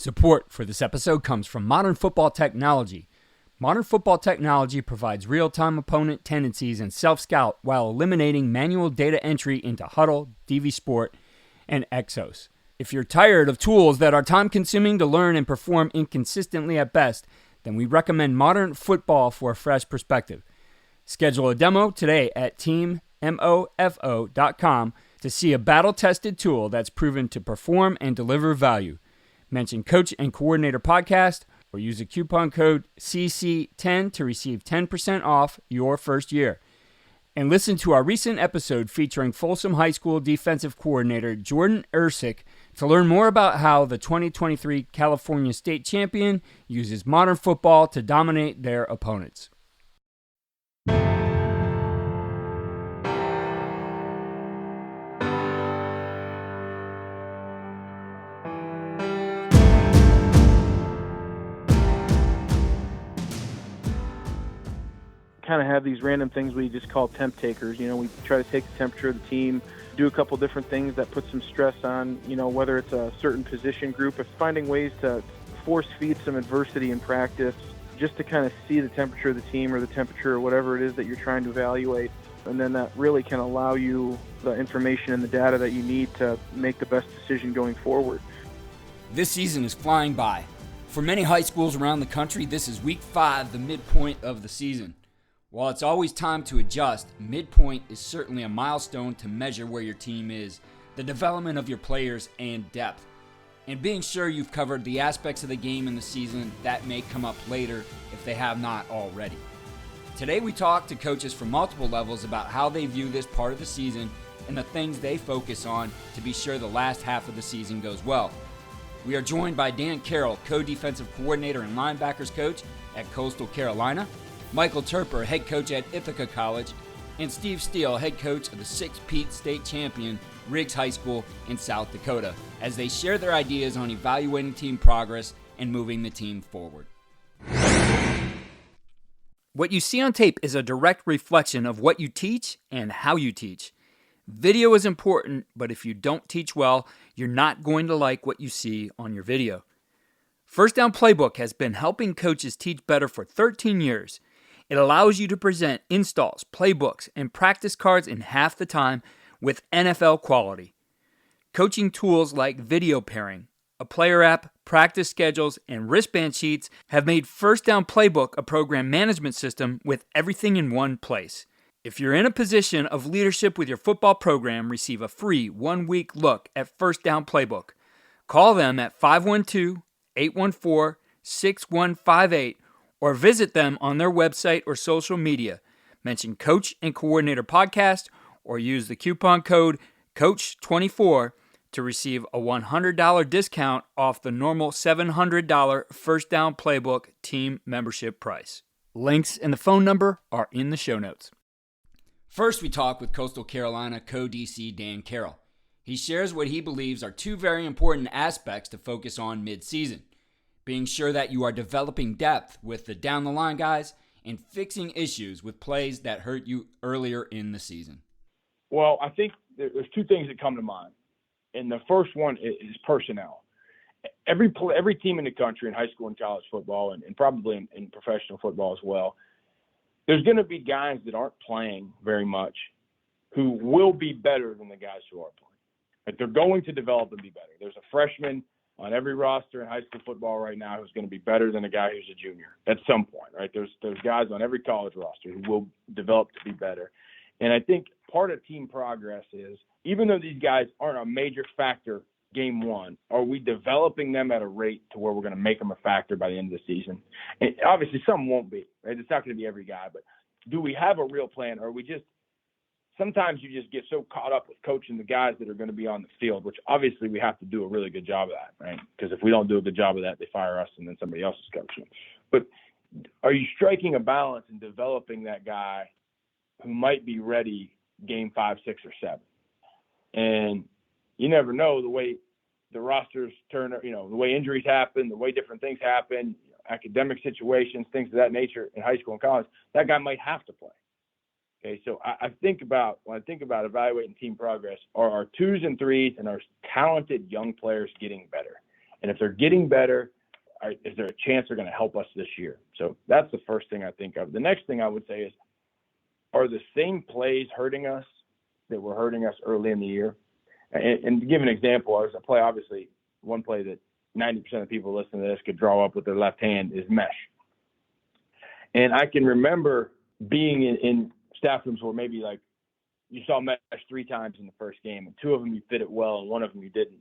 Support for this episode comes from Modern Football Technology. Modern Football Technology provides real-time opponent tendencies and self-scout while eliminating manual data entry into Huddle, DV Sport, and Exos. If you're tired of tools that are time-consuming to learn and perform inconsistently at best, then we recommend Modern Football for a fresh perspective. Schedule a demo today at teammofo.com to see a battle-tested tool that's proven to perform and deliver value. Mention Coach and Coordinator Podcast or use the coupon code CC10 to receive 10% off your first year. And listen to our recent episode featuring Folsom High School defensive coordinator Jordan Ersick to learn more about how the 2023 California State Champion uses modern football to dominate their opponents. Kind of have these random things we just call temp takers. You know, we try to take the temperature of the team, do a couple different things that put some stress on, you know, whether it's a certain position group, or finding ways to force feed some adversity in practice, just to kind of see the temperature of the team or the temperature or whatever it is that you're trying to evaluate. And then that really can allow you the information and the data that you need to make the best decision going forward. This season is flying by. For many high schools around the country, this is week 5, the midpoint of the season. While it's always time to adjust, midpoint is certainly a milestone to measure where your team is, the development of your players, and depth. And being sure you've covered the aspects of the game in the season that may come up later if they have not already. Today we talk to coaches from multiple levels about how they view this part of the season and the things they focus on to be sure the last half of the season goes well. We are joined by Dan Carrel, co-defensive coordinator and linebackers coach at Coastal Carolina, Michael Toerpr, head coach at Ithaca College, and Steve Steele, head coach of the 6-peat state champion Riggs High School in South Dakota, as they share their ideas on evaluating team progress and moving the team forward. What you see on tape is a direct reflection of what you teach and how you teach. Video is important, but if you don't teach well, you're not going to like what you see on your video. First Down Playbook has been helping coaches teach better for 13 years. It allows you to present installs, playbooks, and practice cards in half the time with NFL quality. Coaching tools like video pairing, a player app, practice schedules, and wristband sheets have made First Down Playbook a program management system with everything in one place. If you're in a position of leadership with your football program, receive a free 1-week look at First Down Playbook. Call them at 512-814-6158 or visit them on their website or social media. Mention Coach and Coordinator Podcast or use the coupon code COACH24 to receive a $100 discount off the normal $700 First Down Playbook team membership price. Links and the phone number are in the show notes. First, we talk with Coastal Carolina co-DC Dan Carrel. He shares what he believes are 2 very important aspects to focus on mid-season: being sure that you are developing depth with the down-the-line guys and fixing issues with plays that hurt you earlier in the season. Well, I think there's 2 things that come to mind. And the first one is personnel. Every team in the country in high school and college football, and probably in professional football as well, there's going to be guys that aren't playing very much who will be better than the guys who are playing. Like, they're going to develop and be better. There's a freshman on every roster in high school football right now who's going to be better than a guy who's a junior at some point, right? There's guys on every college roster who will develop to be better. And I think part of team progress is, even though these guys aren't a major factor game one, are we developing them at a rate to where we're going to make them a factor by the end of the season? And obviously some won't be, right? It's not going to be every guy, but do we have a real plan, or are we just – sometimes you just get so caught up with coaching the guys that are going to be on the field, which obviously we have to do a really good job of that, right? Because if we don't do a good job of that, they fire us and then somebody else is coaching. But are you striking a balance and developing that guy who might be ready game 5, 6, or 7? And you never know the way the rosters turn, you know, the way injuries happen, the way different things happen, academic situations, things of that nature in high school and college, that guy might have to play. Okay, so when I think about evaluating team progress, are our 2s and 3s and our talented young players getting better? And if they're getting better, is there a chance they're going to help us this year? So that's the first thing I think of. The next thing I would say is, are the same plays hurting us that were hurting us early in the year? And to give an example, there's a play, obviously, one play that 90% of people listening to this could draw up with their left hand is mesh. And I can remember being in staff rooms where maybe like you saw mesh 3 times in the first game, and 2 of them you fit it well, and 1 of them you didn't.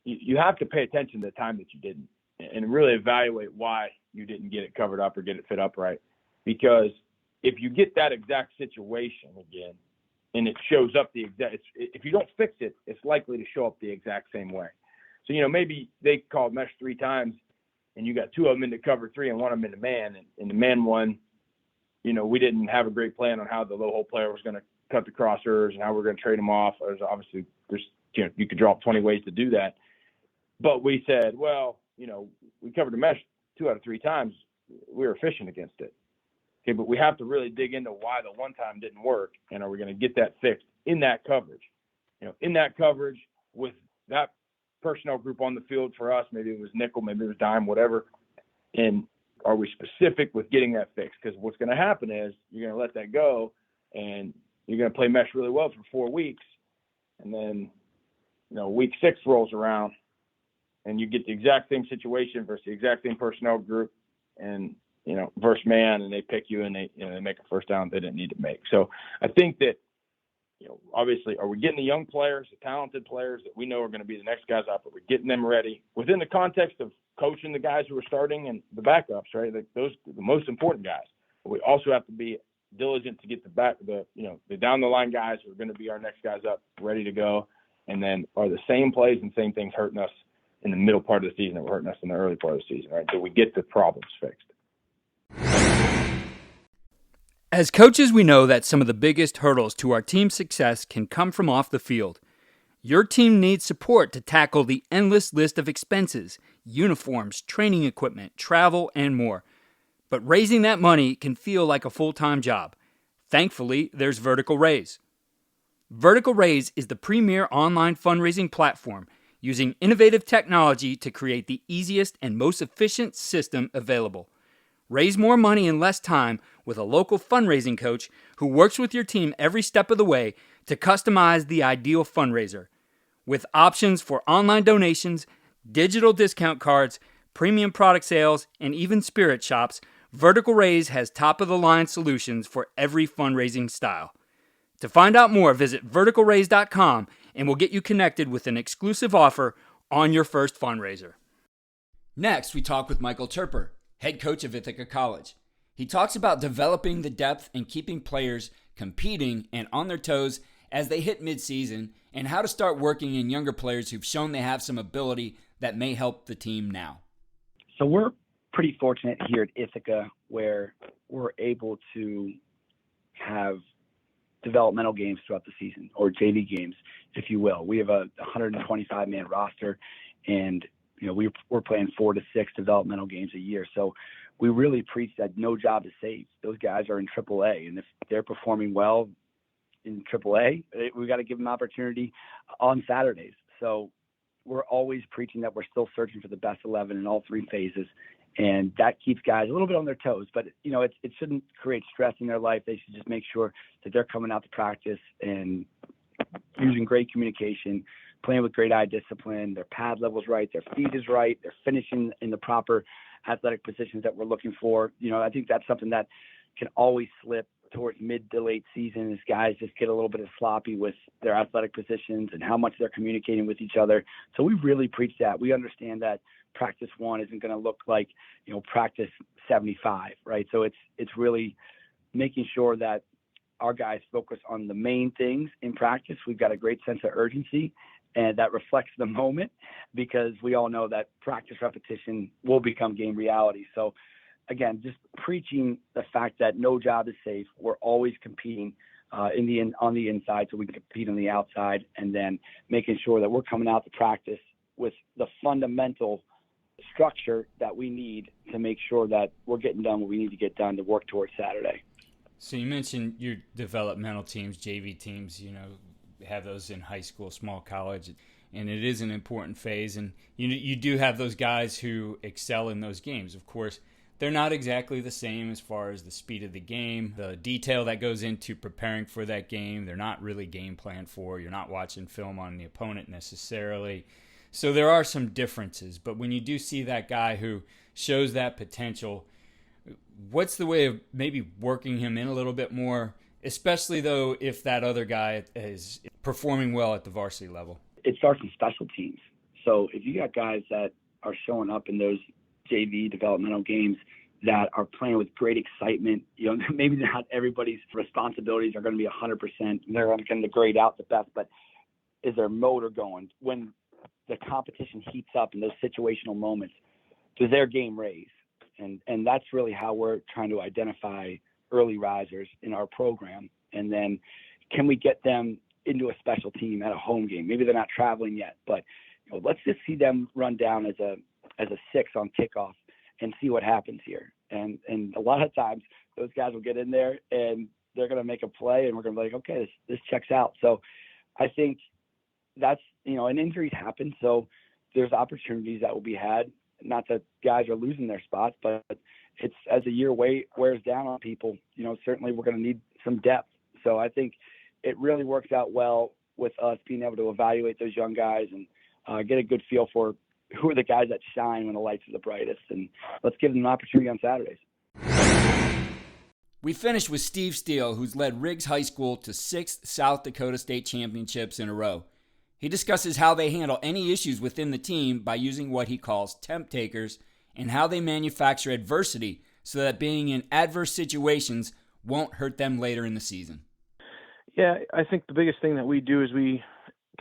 You have to pay attention to the time that you didn't, and really evaluate why you didn't get it covered up or get it fit up right. Because if you get that exact situation again, and it shows up if you don't fix it, it's likely to show up the exact same way. So, maybe they called mesh 3 times, and you got 2 of them into cover 3 and 1 of them into man. And in the man one, we didn't have a great plan on how the low hole player was going to cut the crossers and how we're going to trade them off. Obviously, you could draw up 20 ways to do that. But we said, well, we covered the mesh 2 out of 3 times. We were efficient against it. Okay, but we have to really dig into why the one time didn't work, and are we going to get that fixed in that coverage? In that coverage with that personnel group on the field for us, maybe it was nickel, maybe it was dime, whatever, and are we specific with getting that fixed? Because what's going to happen is you're going to let that go, and you're going to play mesh really well for 4 weeks, and then week 6 rolls around, and you get the exact same situation versus the exact same personnel group, and versus man, and they pick you and they make a first down they didn't need to make. So I think that, obviously, are we getting the young players, the talented players that we know are going to be the next guys up? Are we getting them ready within the context of coaching the guys who are starting and the backups, right? Those the most important guys. But we also have to be diligent to get the down the line guys who are going to be our next guys up ready to go. And then are the same plays and same things hurting us in the middle part of the season that were hurting us in the early part of the season, right? So we get the problems fixed. As coaches, we know that some of the biggest hurdles to our team's success can come from off the field. Your team needs support to tackle the endless list of expenses, uniforms, training equipment, travel, and more. But raising that money can feel like a full-time job. Thankfully, there's Vertical Raise. Vertical Raise is the premier online fundraising platform using innovative technology to create the easiest and most efficient system available. Raise more money in less time with a local fundraising coach who works with your team every step of the way to customize the ideal fundraiser. With options for online donations, digital discount cards, premium product sales, and even spirit shops, Vertical Raise has top-of-the-line solutions for every fundraising style. To find out more, visit verticalraise.com and we'll get you connected with an exclusive offer on your first fundraiser. Next, we talk with Michael Toerpr, head coach of Ithaca College. He talks about developing the depth and keeping players competing and on their toes as they hit midseason, and how to start working in younger players who've shown they have some ability that may help the team now. So we're pretty fortunate here at Ithaca where we're able to have developmental games throughout the season, or JV games, if you will. We have a 125-man roster, and we're playing 4 to 6 developmental games a year. So we really preach that no job is safe. Those guys are in AAA, and if they're performing well in AAA, we got to give them opportunity on Saturdays. So we're always preaching that we're still searching for the best 11 in all 3 phases, and that keeps guys a little bit on their toes. But it shouldn't create stress in their life. They should just make sure that they're coming out to practice and using great communication, playing with great eye discipline, their pad level's right, their feet is right, they're finishing in the proper athletic positions that we're looking for. I think that's something that can always slip towards mid to late season as guys just get a little bit of sloppy with their athletic positions and how much they're communicating with each other. So we really preach that. We understand that practice 1 isn't going to look like, practice 75, right? So it's really making sure that our guys focus on the main things in practice. We've got a great sense of urgency, and that reflects the moment, because we all know that practice repetition will become game reality. So again, just preaching the fact that no job is safe. We're always competing on the inside so we can compete on the outside, and then making sure that we're coming out to practice with the fundamental structure that we need to make sure that we're getting done what we need to get done to work towards Saturday. So you mentioned your developmental teams, JV teams, have those in high school, small college. and it is an important phase. And you do have those guys who excel in those games. Of course, they're not exactly the same as far as the speed of the game, the detail that goes into preparing for that game. They're not really game planned for. You're not watching film on the opponent necessarily. So there are some differences. But when you do see that guy who shows that potential, what's the way of maybe working him in a little bit more, especially though if that other guy is performing well at the varsity level? It starts in special teams. So if you got guys that are showing up in those JV developmental games that are playing with great excitement, maybe not everybody's responsibilities are going to be 100%. They're going to grade out the best, but is their motor going? When the competition heats up in those situational moments, does their game raise? And that's really how we're trying to identify early risers in our program. And then can we get them into a special team at a home game? Maybe they're not traveling yet, but let's just see them run down as a 6 on kickoff and see what happens here. And a lot of times those guys will get in there and they're going to make a play and we're going to be like, okay, this checks out. So I think that's, and injuries happen. So there's opportunities that will be had. Not that guys are losing their spots, but it's as the year wears down on people, certainly we're going to need some depth. So I think it really works out well with us being able to evaluate those young guys and get a good feel for who are the guys that shine when the lights are the brightest, and let's give them an opportunity on Saturdays. We finished with Steve Steele, who's led Riggs High School to 6 South Dakota State championships in a row. He discusses how they handle any issues within the team by using what he calls temp takers and how they manufacture adversity so that being in adverse situations won't hurt them later in the season. Yeah, I think the biggest thing that we do is we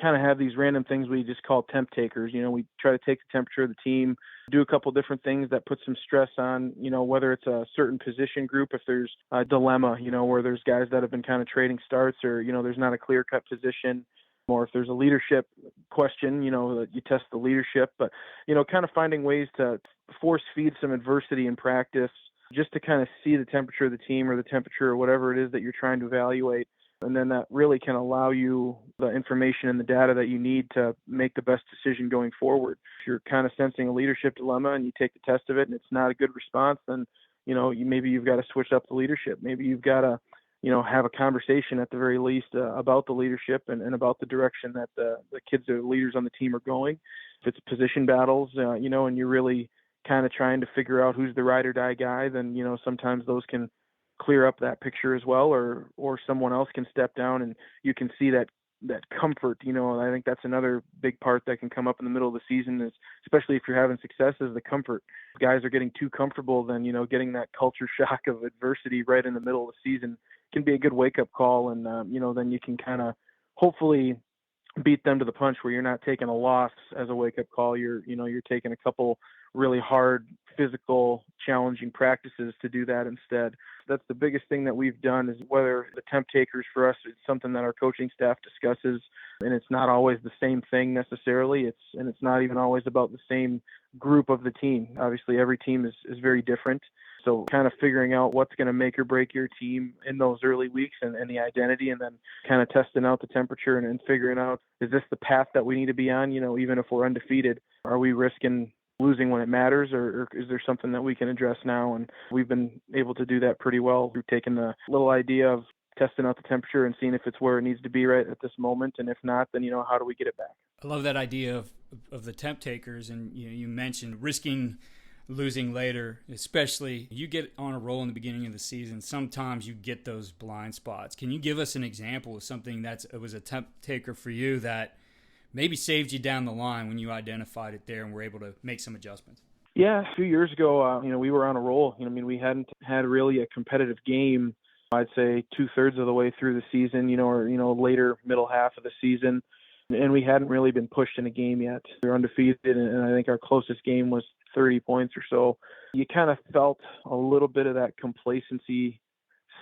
kind of have these random things we just call temp takers. We try to take the temperature of the team, do a couple different things that put some stress on, whether it's a certain position group, if there's a dilemma, where there's guys that have been kind of trading starts or, there's not a clear-cut position, or if there's a leadership question, that you test the leadership, but, kind of finding ways to force feed some adversity in practice just to kind of see the temperature of the team or the temperature or whatever it is that you're trying to evaluate. And then that really can allow you the information and the data that you need to make the best decision going forward. If you're kind of sensing a leadership dilemma and you take the test of it and it's not a good response, then, maybe you've got to switch up the leadership. Maybe you've got to, have a conversation at the very least about the leadership and about the direction that the kids or the leaders on the team are going. If it's position battles, and you're really kind of trying to figure out who's the ride or die guy, then, sometimes those can clear up that picture as well, or someone else can step down and you can see that comfort, and I think that's another big part that can come up in the middle of the season, is especially if you're having success, is the comfort. If guys are getting too comfortable, then, getting that culture shock of adversity right in the middle of the season can be a good wake-up call, and, then you can kind of hopefully beat them to the punch where you're not taking a loss as a wake-up call. You're taking a couple really hard, physical, challenging practices to do that instead. That's the biggest thing that we've done, is whether the temp takers for us, it's something that our coaching staff discusses, and it's not always the same thing necessarily. It's not even always about the same group of the team. Obviously, every team is very different. So kind of figuring out what's going to make or break your team in those early weeks and the identity, and then kind of testing out the temperature and figuring out, is this the path that we need to be on? Even if we're undefeated, are we risking losing when it matters, or is there something that we can address now? And we've been able to do that pretty well through taking the little idea of testing out the temperature and seeing if it's where it needs to be right at this moment, and if not, then how do we get it back? I love that idea of the temp takers, and you mentioned risking losing later. Especially you get on a roll in the beginning of the season, sometimes you get those blind spots. Can you give us an example of something it was a temp taker for you that maybe saved you down the line when you identified it there and were able to make some adjustments? Yeah, a few years ago, we were on a roll. We hadn't had really a competitive game, I'd say 2/3 of the way through the season, or later middle half of the season, and we hadn't really been pushed in a game yet. We were undefeated, and I think our closest game was 30 points or so. You kind of felt a little bit of that complacency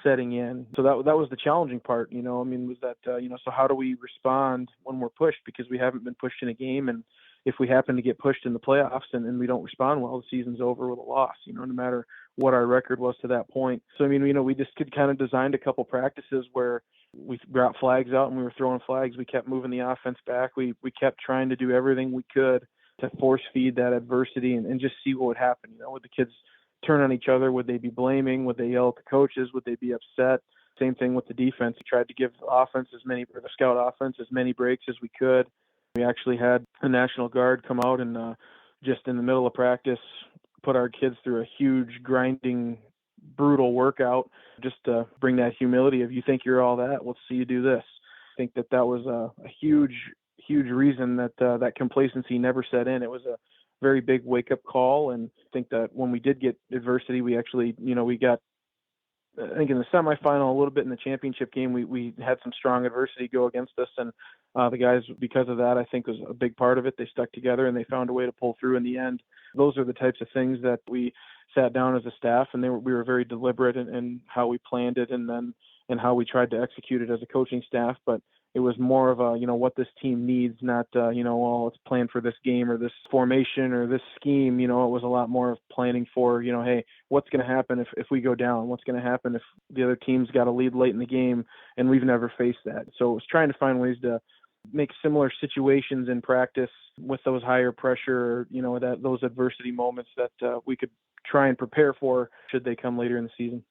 setting in. So that was the challenging part, was that, so how do we respond when we're pushed, because we haven't been pushed in a game, and if we happen to get pushed in the playoffs and we don't respond well, the season's over with a loss, no matter what our record was to that point. So, we just kind of designed a couple practices where We brought flags out and we were throwing flags. We kept moving the offense back. We kept trying to do everything we could to force feed that adversity and just see what would happen. Would the kids turn on each other? Would they be blaming? Would they yell at the coaches? Would they be upset? Same thing with the defense. We tried to give the scout offense as many breaks as we could. We actually had a National Guard come out and just in the middle of practice put our kids through a huge, grinding, brutal workout just to bring that humility of, you think you're all that, let's see you do this. I think that was a huge reason that that complacency never set in. It was a very big wake-up call, and I think that when we did get adversity, we actually, we got, I think in the semifinal, a little bit in the championship game, we had some strong adversity go against us, and the guys, because of that, I think was a big part of it. They stuck together and they found a way to pull through in the end. Those are the types of things that we sat down as a staff, and we were very deliberate in how we planned it and how we tried to execute it as a coaching staff. But it was more of a, what this team needs, not, let's plan for this game or this formation or this scheme. It was a lot more of planning for, hey, what's going to happen if we go down? What's going to happen if the other team's got a lead late in the game and we've never faced that? So it was trying to find ways to make similar situations in practice with those higher pressure, those adversity moments that we could try and prepare for should they come later in the season.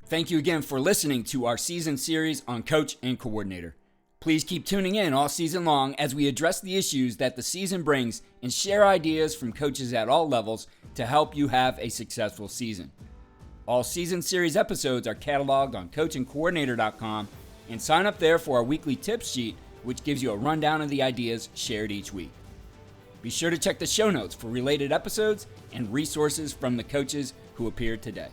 Thank you again for listening to our season series on Coach and Coordinator. Please keep tuning in all season long as we address the issues that the season brings and share ideas from coaches at all levels to help you have a successful season. All season series episodes are cataloged on coachandcoordinator.com, and sign up there for our weekly tips sheet, which gives you a rundown of the ideas shared each week. Be sure to check the show notes for related episodes and resources from the coaches who appeared today.